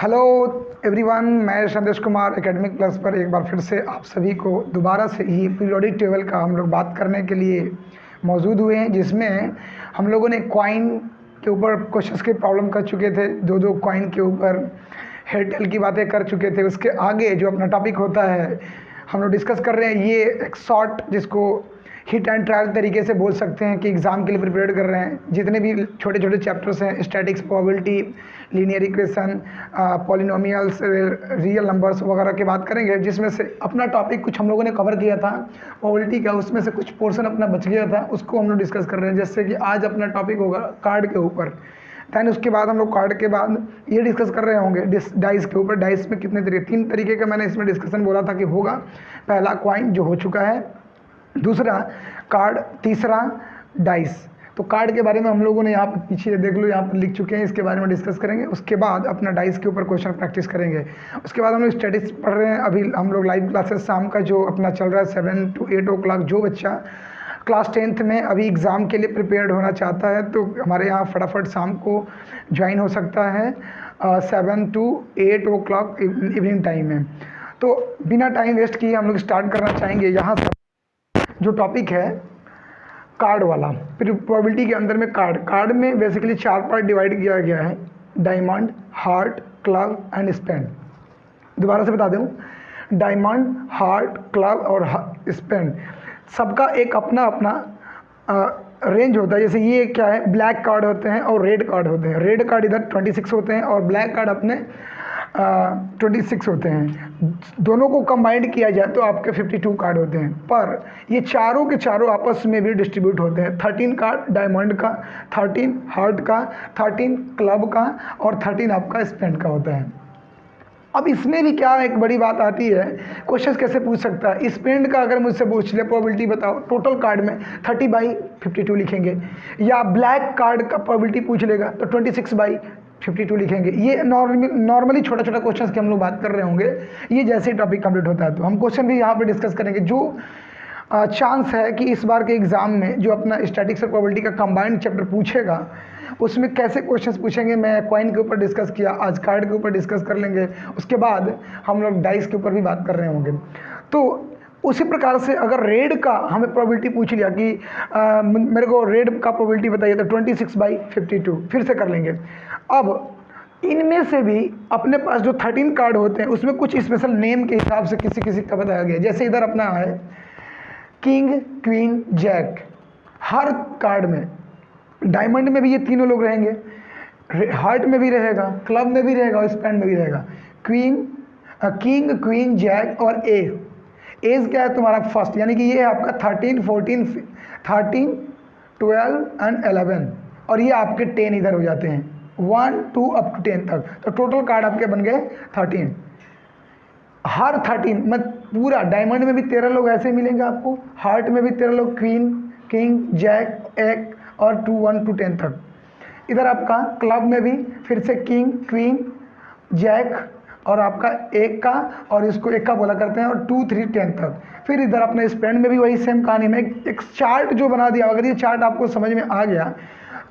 Hello everyone, मैं संदेश Kumar academic plus पर एक बार फिर से आप सभी को दोबारा से ही पीरियोडिक टेबल का हम लोग बात करने के लिए मौजूद हुए हैं, जिसमें हम लोगों ने कॉइन के ऊपर क्वेश्चंस के प्रॉब्लम कर चुके थे। दो कॉइन के ऊपर हेड टेल की बातें कर चुके थे। उसके आगे जो अपना टॉपिक होता है हम लोग डिस्कस कर रहे हैं, ये एक शॉर्ट जिसको हिट एंड ट्रायल तरीके से बोल सकते हैं कि एग्ज़ाम के लिए प्रिपेयर कर रहे हैं। जितने भी छोटे छोटे चैप्टर्स हैं, statics, probability, linear equation, polynomials, real numbers वगैरह की बात करेंगे, जिसमें से अपना टॉपिक कुछ हम लोगों ने कवर किया था प्रोबेबिलिटी का, उसमें से कुछ पोर्शन अपना बच गया था, उसको हम लोग डिस्कस कर रहे हैं। जैसे कि आज अपना टॉपिक होगा कार्ड के ऊपर। दैन उसके बाद हम लोग कार्ड के बाद ये डिस्कस कर रहे होंगे डाइस के ऊपर। डाइस में कितने तरीके, 3 तरीके का मैंने इसमें डिस्कशन बोला था कि होगा। पहला कॉइन जो हो चुका है, दूसरा कार्ड, तीसरा डाइस। तो कार्ड के बारे में हम लोगों ने यहाँ पर पीछे देख लो, यहाँ पर लिख चुके हैं, इसके बारे में डिस्कस करेंगे। उसके बाद अपना डाइस के ऊपर क्वेश्चन प्रैक्टिस करेंगे। उसके बाद हम लोग स्टडीज पढ़ रहे हैं। अभी हम लोग लाइव क्लासेस शाम का जो अपना चल रहा है 7 to 8 o'clock, जो बच्चा क्लास 10th में अभी एग्ज़ाम के लिए प्रिपेयर्ड होना चाहता है तो हमारे यहाँ फटाफट शाम को ज्वाइन हो सकता है 7 to 8 o'clock इवनिंग टाइम में। तो बिना टाइम वेस्ट किए हम लोग स्टार्ट करना चाहेंगे। यहाँ से जो टॉपिक है कार्ड वाला, फिर प्रोबेबिलिटी के अंदर में कार्ड में बेसिकली 4 पार्ट डिवाइड किया गया है: diamond, heart, club and Spain. दोबारा से बता दूं, डायमंड, हार्ट, क्लब और स्पेन, सबका एक अपना अपना रेंज होता है। जैसे ये क्या है, ब्लैक कार्ड होते हैं और रेड कार्ड होते हैं। रेड कार्ड इधर 26 होते हैं और ब्लैक कार्ड अपने 26 होते हैं। दोनों को कंबाइंड किया जाए तो आपके 52 कार्ड होते हैं, पर ये चारों के चारों आपस में भी डिस्ट्रीब्यूट होते हैं। 13 कार्ड डायमंड का, 13 हार्ट का, 13 क्लब का और 13 आपका स्पेन का होता है। अब इसमें भी क्या एक बड़ी बात आती है, क्वेश्चन कैसे पूछ सकता है। स्पेन का अगर मुझसे पूछ ले प्रोबेबिलिटी बताओ, टोटल कार्ड में 30/52 लिखेंगे, या ब्लैक कार्ड का प्रोबेबिलिटी पूछ लेगा तो 26/52 लिखेंगे। ये नॉर्मली छोटा छोटा क्वेश्चन की हम लोग बात कर रहे होंगे। ये जैसे ही टॉपिक कंप्लीट होता है तो हम क्वेश्चन भी यहाँ पे डिस्कस करेंगे। जो चांस है कि इस बार के एग्ज़ाम में जो अपना स्टैटिक्स और प्रोबेबिलिटी का कंबाइंड चैप्टर पूछेगा, उसमें कैसे क्वेश्चंस पूछेंगे, मैं कॉइन के ऊपर डिस्कस किया, आज कार्ड के ऊपर डिस्कस कर लेंगे। उसके बाद हम लोग डाइस के ऊपर भी बात कर रहे होंगे। तो उसी प्रकार से अगर रेड का हमें प्रोबेबिलिटी पूछ लिया कि मेरे को रेड का प्रोबेबिलिटी बताइए, तो 26/52 फिर से कर लेंगे। अब इनमें से भी अपने पास जो 13 कार्ड होते हैं उसमें कुछ स्पेशल नेम के हिसाब से किसी किसी का बताया गया। जैसे इधर अपना है किंग, क्वीन, जैक। हर कार्ड में, डायमंड में भी ये तीनों लोग रहेंगे, हार्ट में भी रहेगा, क्लब में भी रहेगा और स्पेन में भी रहेगा। किंग, क्वीन, जैक और एज क्या है तुम्हारा फर्स्ट, यानी कि ये है आपका 13, 14, 13, 12 एंड 11, और ये आपके 10 इधर हो जाते हैं, 1, 2 अप टू 10 तक। तो टोटल कार्ड आपके बन गए 13। हर 13 मत पूरा, डायमंड में भी 13 लोग ऐसे मिलेंगे आपको, हार्ट में भी 13 लोग, क्वीन, किंग, जैक, एक और 1 to 10 तक। इधर आपका क्लब में भी फिर से किंग, क्वीन, जैक और आपका एक का, और इसको एक का बोला करते हैं, और 2, 3, 10 तक। फिर इधर अपने स्पेन में भी वही सेम कहानी में एक चार्ट जो बना दिया। अगर ये चार्ट आपको समझ में आ गया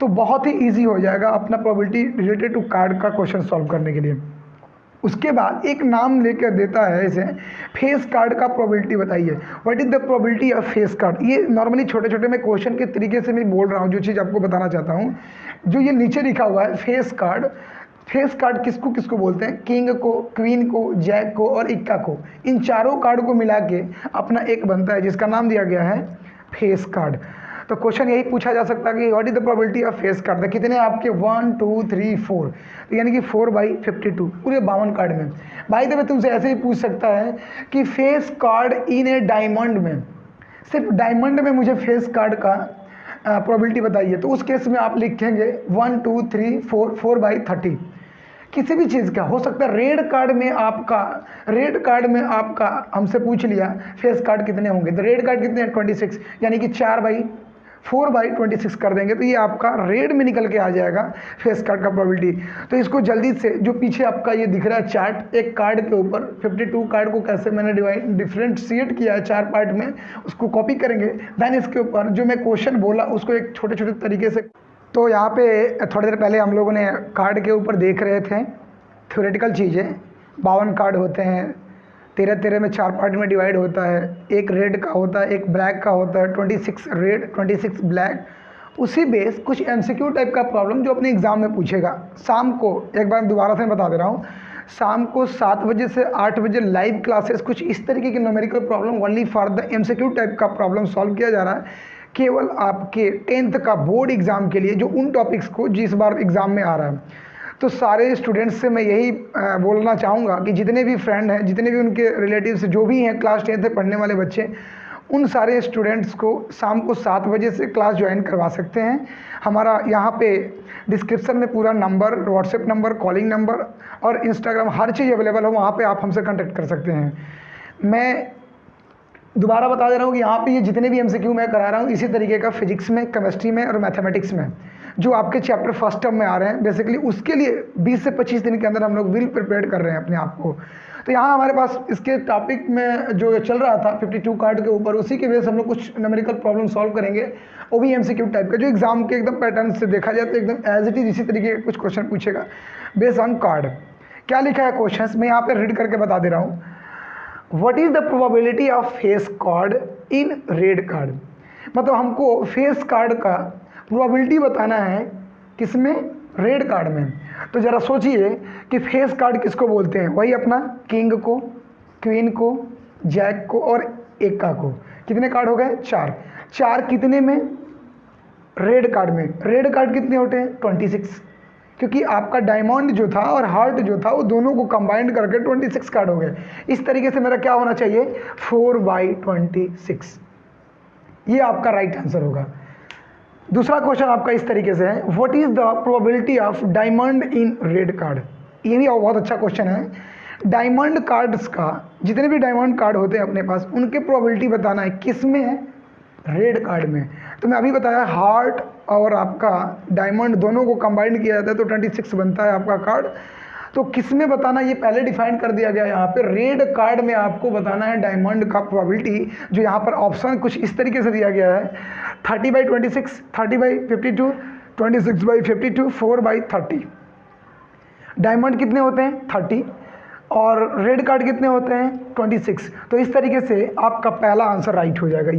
तो बहुत ही ईजी हो जाएगा अपना प्रोबेबिलिटी रिलेटेड टू कार्ड का क्वेश्चन सॉल्व करने के लिए। उसके बाद एक नाम लेकर देता है इसे, फेस कार्ड का प्रोबेबिलिटी बताइए, what is the probability of face card. ये नॉर्मली छोटे छोटे मैं क्वेश्चन के तरीके से मैं बोल रहा हूँ, जो चीज़ आपको बताना चाहता हूँ। जो ये नीचे लिखा हुआ है फेस कार्ड, फेस कार्ड किसको किसको बोलते हैं, किंग को, क्वीन को, जैक को और इक्का को। इन चारों कार्ड को मिला के अपना एक बनता है जिसका नाम दिया गया है फेस कार्ड। तो क्वेश्चन यही पूछा जा सकता है कि what is the probability of face card. तो कितने आपके 1, 2, 3, 4, तो यानी कि 4/52 पूरे 52 कार्ड में। भाई तो मैं तुमसे ऐसे ही पूछ सकता है कि face card in A diamond में, सिर्फ डायमंड में मुझे फेस कार्ड का प्रोबेबिलिटी बताइए, तो उस केस में आप लिखेंगे 1, 2, 3, 4, 4/30। किसी भी चीज़ का हो सकता है। रेड कार्ड में आपका हमसे पूछ लिया फेस कार्ड कितने होंगे, तो रेड कार्ड कितने हैं 26, यानी कि 4/26 कर देंगे, तो ये आपका रेड में निकल के आ जाएगा फेस कार्ड का प्रोबेबिलिटी। तो इसको जल्दी से, जो पीछे आपका ये दिख रहा है चार्ट, एक कार्ड के ऊपर 52 कार्ड को कैसे मैंने डिफरेंशिएट किया है 4 पार्ट में, उसको कॉपी करेंगे। देन इसके ऊपर जो मैं क्वेश्चन बोला उसको एक छोटे छोटे तरीके से। तो यहाँ पे थोड़ी देर पहले हम लोगों ने कार्ड के ऊपर देख रहे थे थ्योरेटिकल चीज़ है। 52 कार्ड होते हैं, 13 में 4 पार्ट में डिवाइड होता है। एक रेड का होता है, एक ब्लैक का होता है, 26 रेड 26 ब्लैक। उसी बेस कुछ MCQ टाइप का प्रॉब्लम जो अपने एग्ज़ाम में पूछेगा। शाम को एक बार दोबारा से बता दे रहा हूँ, शाम को 7 बजे से 8 बजे लाइव क्लासेस कुछ इस तरीके की numerical problem only for the MCQ type का प्रॉब्लम सॉल्व किया जा रहा है, केवल आपके 10th का बोर्ड एग्ज़ाम के लिए, जो उन टॉपिक्स को जिस बार एग्ज़ाम में आ रहा है। तो सारे स्टूडेंट्स से मैं यही बोलना चाहूँगा कि जितने भी फ्रेंड हैं, जितने भी उनके रिलेटिव्स जो भी हैं क्लास 10th में पढ़ने वाले बच्चे, उन सारे स्टूडेंट्स को शाम को 7 बजे से क्लास ज्वाइन करवा सकते हैं। हमारा यहाँ पे डिस्क्रिप्शन में पूरा number, WhatsApp number, calling number और इंस्टाग्राम हर चीज़ अवेलेबल है, वहाँ पे आप हमसे कांटेक्ट कर सकते हैं। मैं दोबारा बता दे रहा हूँ कि यहाँ पे ये जितने भी MCQ मैं करा रहा हूँ इसी तरीके का फिजिक्स में, केमिस्ट्री में और मैथमेटिक्स में, जो आपके चैप्टर फर्स्ट टर्म में आ रहे हैं, बेसिकली उसके लिए 20 से 25 दिन के अंदर हम लोग विल प्रिपेयर कर रहे हैं अपने आप को। तो यहाँ हमारे पास इसके टॉपिक में जो चल रहा था 52 कार्ड के ऊपर, उसी के बेस हम लोग कुछ न्यूमेरिकल प्रॉब्लम सॉल्व करेंगे, वो भी MCQ टाइप का, जो एग्जाम के एकदम पैटर्न से देखा जाए तो एकदम एज इट इज इसी तरीके के कुछ क्वेश्चन पूछेगा बेस्ड ऑन कार्ड। क्या लिखा है क्वेश्चन, मैं यहाँ पे रीड करके बता दे रहा हूँ। What is the probability of face card in red card, मतलब हमको फेस कार्ड का प्रोबेबिलिटी बताना है, किसमें, रेड कार्ड में। तो ज़रा सोचिए कि फेस कार्ड किसको बोलते हैं, वही अपना किंग को, क्वीन को, जैक को और एक्का को। कितने कार्ड हो गए, 4। 4 कितने में, रेड कार्ड में। रेड कार्ड कितने होते हैं, 26, क्योंकि आपका डायमंड जो था और हार्ट जो था वो दोनों को कंबाइंड करके 26 कार्ड हो गए। इस तरीके से मेरा क्या होना चाहिए, 4/26, ये आपका राइट आंसर होगा। दूसरा क्वेश्चन आपका इस तरीके से है, what is the probability of diamond in red card. ये भी बहुत अच्छा क्वेश्चन है। डायमंड कार्ड्स का, जितने भी डायमंड कार्ड होते हैं अपने पास, उनके प्रोबेबिलिटी बताना है, किस में है, रेड कार्ड में। तो मैं अभी बताया हार्ट और आपका डायमंड दोनों को कंबाइंड किया जाता है तो 26 बनता है आपका कार्ड। तो किस में बताना, ये पहले डिफाइन कर दिया गया यहाँ पे। रेड कार्ड में आपको बताना है डायमंड का प्रोबेबिलिटी, जो यहाँ पर ऑप्शन कुछ इस तरीके से दिया गया है, 30/26, 30/52, 26/52, 4/30। डायमंड कितने होते हैं, 30, और रेड कार्ड कितने होते हैं, 26। तो इस तरीके से आपका पहला आंसर राइट हो जाएगा।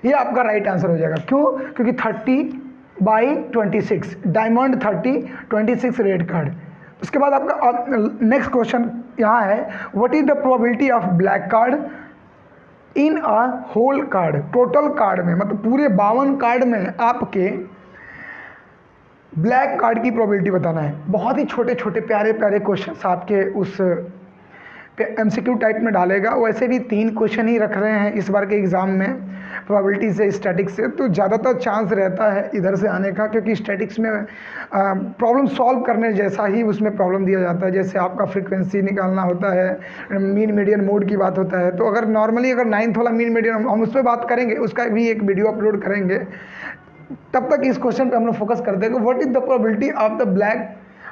ये आपका राइट आंसर हो जाएगा। क्यों, क्योंकि 30/26 डायमंड, 30, 26 रेड कार्ड। उसके बाद आपका नेक्स्ट क्वेश्चन यहाँ है, what is the probability of black card in a whole card. Total card में, मतलब पूरे 52 कार्ड में आपके ब्लैक कार्ड की प्रोबेबिलिटी बताना है। बहुत ही छोटे छोटे प्यारे प्यारे क्वेश्चन आपके उस MCQ टाइप में डालेगा। वैसे भी 3 क्वेश्चन ही रख रहे हैं इस बार के एग्ज़ाम में, प्रोबेबिलिटी से, स्टैटिक्स से, तो ज़्यादातर चांस रहता है इधर से आने का, क्योंकि स्टैटिक्स में प्रॉब्लम सॉल्व करने जैसा ही उसमें प्रॉब्लम दिया जाता है। जैसे आपका फ्रीक्वेंसी निकालना होता है, मीन मीडियन मोड की बात होता है। तो अगर नॉर्मली अगर 9th वाला मीन मीडियन हम उस पर बात करेंगे, उसका भी एक वीडियो अपलोड करेंगे। तब तक इस क्वेश्चन पे हम लोग फोकस करते हैं कि what is the probability of the black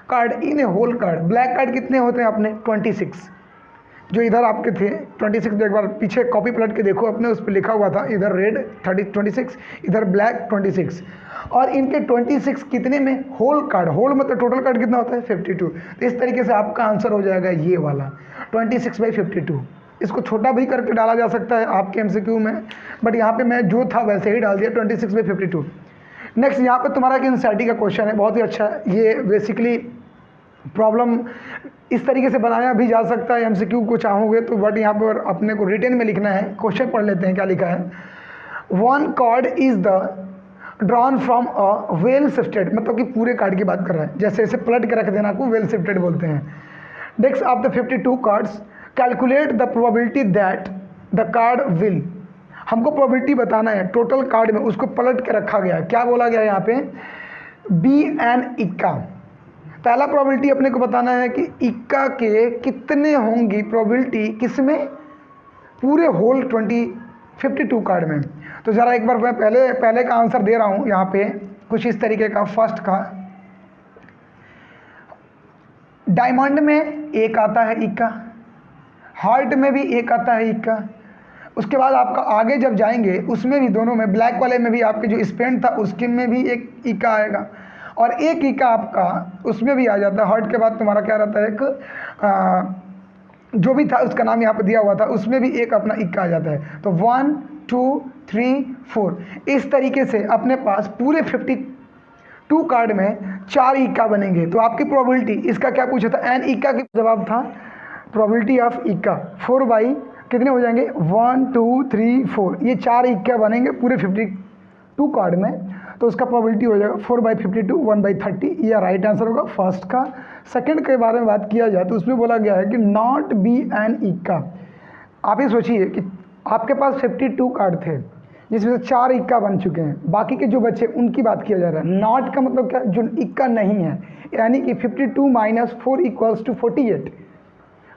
card in a whole card. Black card कितने होते हैं अपने, 26, जो इधर आपके थे 26। एक बार पीछे कॉपी पलट के देखो अपने, उस पर लिखा हुआ था, इधर रेड 26, इधर ब्लैक 26, और इनके 26 कितने में, होल कार्ड। होल मतलब टोटल कार्ड कितना होता है, 52। तो इस तरीके से आपका आंसर हो जाएगा ये वाला 26/52। इसको छोटा भी करके डाला जा सकता है आपके MCQ में, बट यहाँ पे मैं जो था वैसे ही डाल दिया, 26/52। नेक्स्ट यहाँ पे तुम्हारा एक एनसीईआरटी का क्वेश्चन है, बहुत ही अच्छा है। ये बेसिकली प्रॉब्लम इस तरीके से बनाया भी जा सकता है MCQ को चाहोगे तो, बट यहाँ पर अपने को रिटन में लिखना है। क्वेश्चन पढ़ लेते हैं क्या लिखा है। 1 card is the drawn from a well shifted, मतलब कि पूरे कार्ड की बात कर रहा है, जैसे ऐसे पलट के रख देना को वेल शिफ्टेड बोलते हैं। Decks of the 52 cards, calculate the probability that the card will. हमको प्रोबेबिलिटी बताना है टोटल कार्ड में, उसको पलट के रखा गया है। क्या बोला गया है यहाँ पे, बी एन इक्का। पहला प्रोबेबिलिटी अपने को बताना है कि इक्का के कितने होंगी प्रोबेबिलिटी, किसमें, पूरे होल 52 कार्ड में। तो ज़रा एक बार मैं पहले का आंसर दे रहा हूँ यहाँ पे कुछ इस तरीके का। फर्स्ट का डायमंड में 1 आता है इक्का, हार्ट में भी 1 आता है इक्का। उसके बाद आपका आगे जब जाएंगे उसमें भी, दोनों में, ब्लैक वाले में भी आपके जो स्पेंड था उसके में भी 1 इक्का आएगा, और एक इक्का आपका उसमें भी आ जाता है। हर्ट के बाद तुम्हारा क्या रहता है, एक जो भी था उसका नाम यहाँ पर दिया हुआ था, उसमें भी एक अपना इक्का आ जाता है। तो 1 2 3 4 इस तरीके से अपने पास पूरे 52 कार्ड में 4 इक्का बनेंगे। तो आपकी प्रोबेबिलिटी, इसका क्या पूछा था, एन इक्का की जवाब था प्रोबेबिलिटी ऑफ इक्का 4 बाई कितने हो जाएंगे 1 2 3 4, ये 4 इक्का बनेंगे पूरे 52 कार्ड में। तो उसका प्रोबेबिलिटी हो जाएगा 4 बाई 52 1 बाई 30, ये राइट आंसर होगा फर्स्ट का। सेकंड के बारे में बात किया जाए तो उसमें बोला गया है कि नॉट बी एन इक्का। आप ये सोचिए कि आपके पास 52 कार्ड थे जिसमें से 4 इक्का बन चुके हैं, बाकी के जो बच्चे उनकी बात किया जा रहा है। नॉट का मतलब क्या, जो इक्का नहीं है, यानी कि 52 माइनस 4 इक्वल्स टू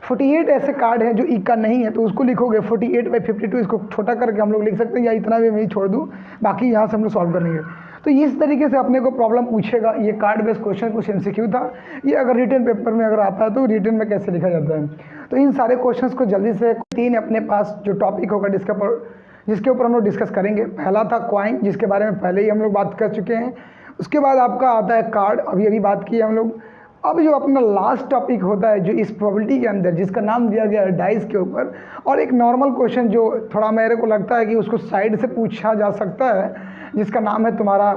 48 ऐसे कार्ड हैं जो इक्का नहीं है। तो उसको लिखोगे 48 बाई 52, इसको छोटा करके हम लोग लिख सकते हैं, या इतना भी मैं ही छोड़ दूँ, बाकी यहाँ से हम लोग सॉल्व कर लेंगे। तो इस तरीके से अपने को प्रॉब्लम पूछेगा। ये कार्ड बेस्ड क्वेश्चन कुछ MCQ था। ये अगर रिटन पेपर में अगर आता है तो रिटन में कैसे लिखा जाता है। तो इन सारे क्वेश्चंस को जल्दी से 3 अपने पास जो टॉपिक होगा जिसके ऊपर हम लोग डिस्कस करेंगे। पहला था क्वाइन, जिसके बारे में पहले ही हम लोग बात कर चुके हैं। उसके बाद आपका आता है कार्ड, अभी बात की हम लोग। अब जो अपना लास्ट टॉपिक होता है जो इस प्रोबेबिलिटी के अंदर, जिसका नाम दिया गया है डाइस के ऊपर, और एक नॉर्मल क्वेश्चन जो थोड़ा मेरे को लगता है कि उसको साइड से पूछा जा सकता है, जिसका नाम है तुम्हारा,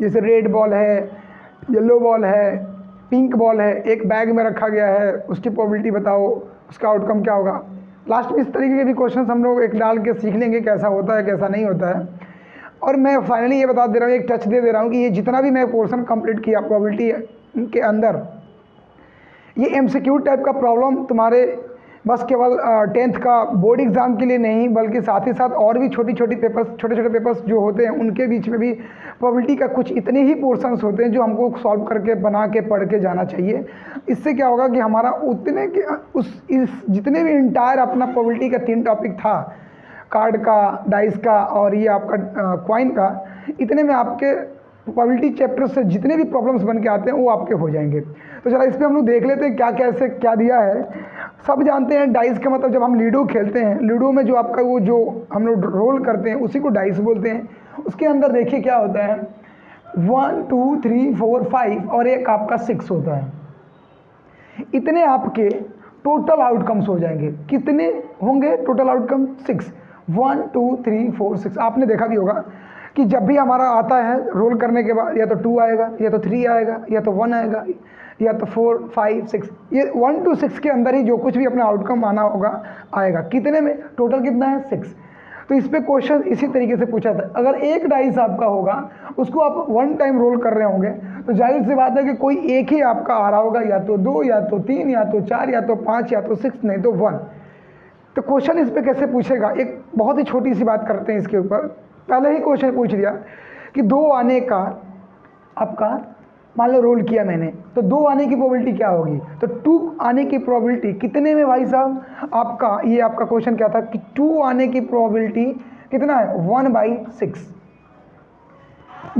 जैसे रेड बॉल है, येलो बॉल है, पिंक बॉल है, एक बैग में रखा गया है, उसकी प्रोबेबिलिटी बताओ, उसका आउटकम क्या होगा। लास्ट में इस तरीके के भी क्वेश्चन हम लोग एक डाल के सीख लेंगे कैसा होता है कैसा नहीं होता है। और मैं फाइनली ये बता दे रहा हूँ, एक टच दे दे रहा हूँ कि ये जितना भी मैं पोर्शन कंप्लीट किया प्रोबेबिलिटी के अंदर, ये MCQ टाइप का प्रॉब्लम तुम्हारे बस केवल 10th का बोर्ड एग्ज़ाम के लिए नहीं, बल्कि साथ ही साथ और भी छोटे छोटे पेपर्स जो होते हैं उनके बीच में भी प्रोबेबिलिटी का कुछ इतने ही पोर्शंस होते हैं जो हमको सॉल्व करके बना के पढ़ के जाना चाहिए। इससे क्या होगा कि हमारा उतने के इस जितने भी इंटायर अपना प्रोबेबिलिटी का 3 टॉपिक था, कार्ड का, डाइस का और ये आपका क्वाइन का, इतने में आपके प्रोबेबिलिटी चैप्टर से जितने भी प्रॉब्लम्स बन के आते हैं वो आपके हो जाएंगे। तो चला इस पर हम लोग देख लेते हैं क्या कैसे क्या दिया है। सब जानते हैं डाइस का मतलब, जब हम लूडो खेलते हैं, लूडो में जो आपका वो जो हम लोग रोल करते हैं उसी को डाइस बोलते हैं। उसके अंदर देखिए क्या होता है, 1 2 3 4 5 और एक आपका 6 होता है। इतने आपके टोटल आउटकम्स हो जाएंगे। कितने होंगे टोटल आउटकम? 6। 1 2 3 4 6। आपने देखा भी होगा कि जब भी हमारा आता है रोल करने के बाद, या तो 2 आएगा, या तो 3 आएगा, या तो 1 आएगा, या तो 4 5 6, ये 1 to 6 के अंदर ही जो कुछ भी अपना आउटकम आना होगा आएगा। कितने में? टोटल कितना है? 6। तो इस पे क्वेश्चन इसी तरीके से पूछा था। अगर एक डाइस आपका होगा, उसको आप 1 टाइम रोल कर रहे होंगे, तो जाहिर सी बात है कि कोई एक ही आपका आ रहा होगा, या तो 2, या तो 3, या तो 4, या तो 5, या तो 6, नहीं तो 1। तो क्वेश्चन इस पे कैसे पूछेगा, एक बहुत ही छोटी सी बात करते हैं इसके ऊपर। पहले ही क्वेश्चन पूछ लिया कि 2 आने का आपका, मान लो रोल किया मैंने, तो 2 आने की प्रोबेबिलिटी क्या होगी? तो 2 आने की प्रोबेबिलिटी कितने में भाई साहब? आपका ये आपका क्वेश्चन क्या था कि 2 आने की प्रोबेबिलिटी कितना है? 1/6।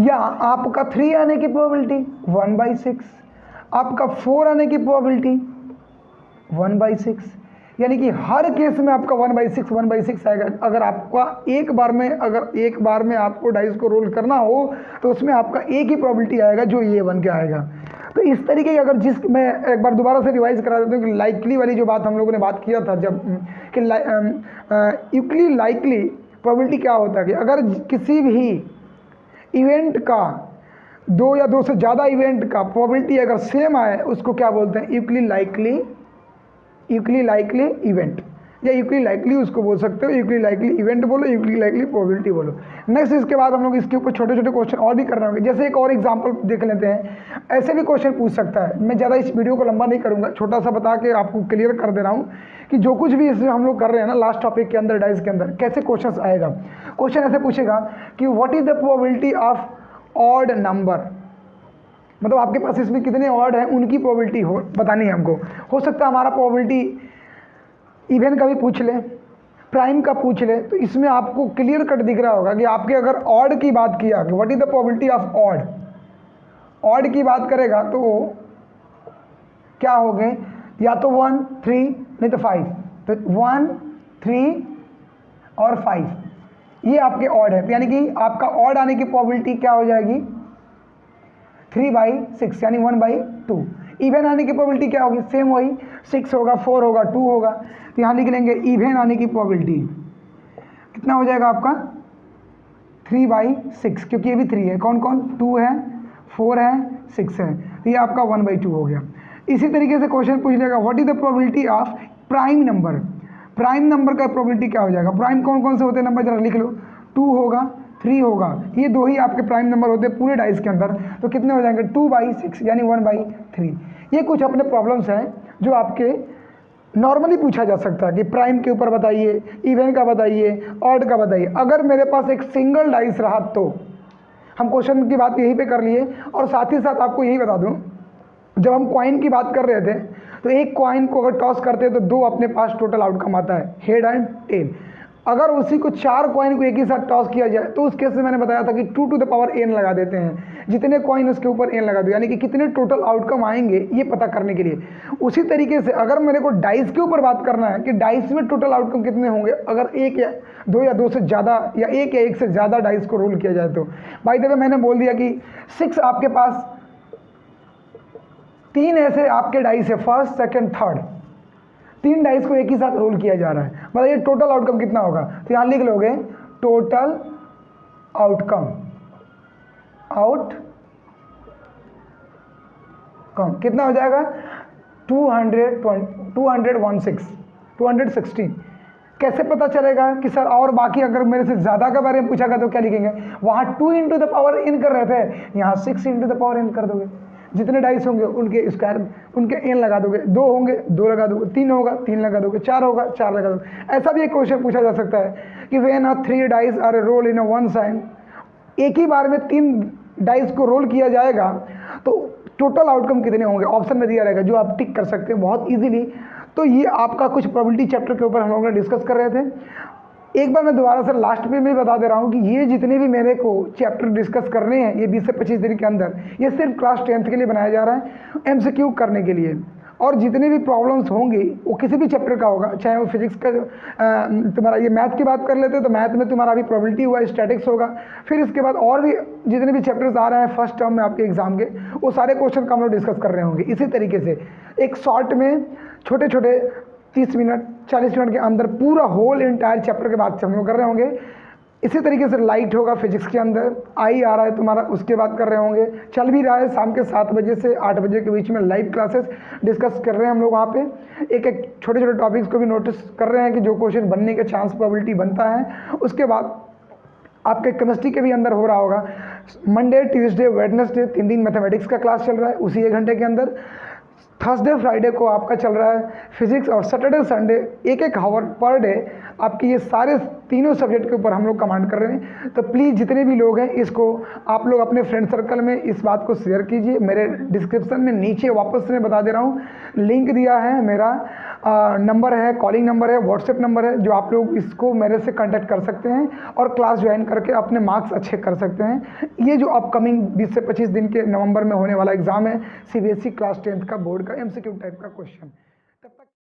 या आपका 3 आने की प्रोबेबिलिटी 1/6, आपका 4 आने की प्रोबेबिलिटी 1/6। यानी कि हर केस में आपका 1/6 आएगा। अगर आपका एक बार में आपको डाइस को रोल करना हो तो उसमें आपका एक ही प्रोबेबिलिटी आएगा जो ये बन के आएगा। तो इस तरीके की अगर मैं एक बार दोबारा से रिवाइज करा देता हूँ कि लाइकली वाली जो बात हम लोगों ने बात किया था जब कि इक्वली लाइकली प्रोबेबिलिटी क्या होता है कि अगर किसी भी इवेंट का 2 या 2 से ज़्यादा इवेंट का प्रोबेबिलिटी अगर सेम आए, उसको क्या बोलते हैं? इक्वली लाइकली इवेंट, या इक्वली लाइकली उसको बोल सकते हो। इक्वली लाइकली इवेंट बोलो, इक्वली लाइकली प्रोबेबिलिटी बोलो। नेक्स्ट इसके बाद हम लोग इसके ऊपर छोटे छोटे क्वेश्चन और भी कर रहे होंगे। जैसे एक और एग्जांपल देख लेते हैं, ऐसे भी क्वेश्चन पूछ सकता है। मैं ज़्यादा इस वीडियो को लंबा नहीं करूँगा, छोटा सा बता के आपको क्लियर कर दे रहा हूँ कि जो कुछ भी इसमें हम लोग कर रहे हैं ना, लास्ट टॉपिक के अंदर डाइस के अंदर कैसे क्वेश्चन आएगा। क्वेश्चन ऐसे पूछेगा कि what is the probability of odd number, मतलब आपके पास इसमें कितने ऑड हैं उनकी प्रोबेबिलिटी बतानी है हमको। हो सकता है हमारा प्रोबेबिलिटी इवन का भी पूछ ले, प्राइम का पूछ ले, तो इसमें आपको क्लियर कट दिख रहा होगा कि आपके अगर ऑड की बात किया कि what is the probability of odd की बात करेगा तो क्या हो गए? या तो 1 3 नहीं तो 5। तो 1 3 और 5 ये आपके ऑड है, यानी कि आपका ऑड आने की प्रोबेबिलिटी क्या हो जाएगी? 3/6 यानी 1/2। इवन आने की प्रोबेबिलिटी क्या होगी, सेम वही 6 होगा, 4 होगा, 2 होगा। तो यहाँ लिख लेंगे इवन आने की प्रोबेबिलिटी कितना हो जाएगा आपका 3/6, क्योंकि ये भी 3 है, कौन कौन 2 है, 4 है, 6 है, तो ये आपका 1/2 हो गया। इसी तरीके से क्वेश्चन पूछ लेगा what is the probability of prime number. Prime number का प्रोबेबिलिटी क्या हो जाएगा, प्राइम कौन कौन से होते हैं नंबर जरा लिख लो, 2 होगा, 3 होगा, ये 2 ही आपके प्राइम नंबर होते हैं पूरे डाइस के अंदर। तो कितने हो जाएंगे 2/6 यानी 1/3। ये कुछ अपने प्रॉब्लम्स हैं जो आपके नॉर्मली पूछा जा सकता है कि प्राइम के ऊपर बताइए, इवन का बताइए, ऑड का बताइए। अगर मेरे पास एक सिंगल डाइस रहा तो हम क्वेश्चन की बात यहीं पे कर लिए। और साथ ही साथ आपको यही बता दूं, जब हम कॉइन की बात कर रहे थे तो एक कॉइन को अगर टॉस करते हैं तो 2 अपने पास टोटल आउटकम आता है, हेड एंड टेल। अगर उसी को 4 कॉइन को एक ही साथ टॉस किया जाए तो उस केस में मैंने बताया था कि 2 to the power n लगा देते हैं, जितने कॉइन उसके ऊपर n लगा दो, यानी कि कितने टोटल आउटकम आएंगे ये पता करने के लिए। उसी तरीके से अगर मेरे को डाइस के ऊपर बात करना है कि डाइस में टोटल आउटकम कितने होंगे, अगर 1 या 2 या 2 से ज़्यादा या 1 या 1 से ज़्यादा डाइस को रोल किया जाए तो बाय द वे मैंने बोल दिया कि 6 आपके पास 3 ऐसे आपके डाइस है, फर्स्ट, सेकंड, थर्ड, 3 डाइस को एक ही साथ रोल किया जा रहा है। मतलब ये टोटल आउटकम कितना होगा, तो यहाँ लिख लोगे टोटल आउटकम कितना हो जाएगा 216। कैसे पता चलेगा कि सर और बाकी अगर मेरे से ज़्यादा के बारे में पूछा गया तो क्या लिखेंगे, वहाँ 2 into the power n कर रहे थे, यहाँ 6 into the power n कर दोगे। जितने डाइस होंगे उनके स्क्वायर उनके n लगा दोगे, 2 होंगे 2 लगा दोगे, 3 होगा 3 लगा दोगे, 4 होगा 4 लगा दोगे। ऐसा भी एक क्वेश्चन पूछा जा सकता है कि when 3 dice are roll in one sign, एक ही बार में 3 डाइस को रोल किया जाएगा तो टोटल आउटकम कितने होंगे, ऑप्शन में दिया रहेगा जो आप टिक कर सकते हैं बहुत ईजिली। तो ये आपका कुछ प्रोबेबिलिटी चैप्टर के ऊपर हम लोग डिस्कस कर रहे थे। एक बार मैं दोबारा से लास्ट में भी बता दे रहा हूँ कि ये जितने भी मेरे को चैप्टर डिस्कस करने हैं ये 20 से 25 दिन के अंदर, ये सिर्फ क्लास 10th के लिए बनाया जा रहा है, MCQ करने के लिए। और जितने भी प्रॉब्लम्स होंगे वो किसी भी चैप्टर का होगा, चाहे वो फिजिक्स का तुम्हारा ये मैथ की बात कर लेते तो मैथ में तुम्हारा अभी प्रोबेबिलिटी हुआ, स्टैटिक्स होगा, फिर इसके बाद और भी जितने भी चैप्टर्स आ रहे हैं फर्स्ट टर्म में आपके एग्जाम के, वो सारे क्वेश्चन का हम लोग डिस्कस कर रहे होंगे। इसी तरीके से एक शॉर्ट में छोटे छोटे 30 मिनट 40 मिनट के अंदर पूरा होल इंटायर चैप्टर के बाद से हम लोग कर रहे होंगे। इसी तरीके से लाइट होगा फिजिक्स के अंदर, आई आ रहा है तुम्हारा, उसके बाद कर रहे होंगे, चल भी रहा है शाम के 7 बजे से 8 बजे के बीच में लाइव क्लासेस डिस्कस कर रहे हैं हम लोग वहाँ पे। एक एक छोटे छोटे टॉपिक्स को भी नोटिस कर रहे हैं कि जो क्वेश्चन बनने के चांस प्रोबेबिलिटी बनता है। उसके बाद आपके केमिस्ट्री के भी अंदर हो रहा होगा, मंडे ट्यूसडे वेडनेसडे 3 दिन मैथमेटिक्स का क्लास चल रहा है उसी 1 घंटे के अंदर। थर्सडे फ्राइडे को आपका चल रहा है फिजिक्स, और Saturday Sunday 1-1 hour per day आपकी ये सारे तीनों सब्जेक्ट के ऊपर हम लोग कमांड कर रहे हैं। तो प्लीज़ जितने भी लोग हैं इसको आप लोग अपने फ्रेंड सर्कल में इस बात को शेयर कीजिए। मेरे डिस्क्रिप्शन में नीचे वापस से बता दे रहा हूँ, लिंक दिया है, मेरा नंबर है, कॉलिंग नंबर है, व्हाट्सएप नंबर है, जो आप लोग इसको मेरे से कांटेक्ट कर सकते हैं और क्लास ज्वाइन करके अपने मार्क्स अच्छे कर सकते हैं। ये जो अपकमिंग 20 से 25 दिन के नवंबर में होने वाला एग्ज़ाम है CBSE क्लास 10th का बोर्ड का MCQ टाइप का क्वेश्चन।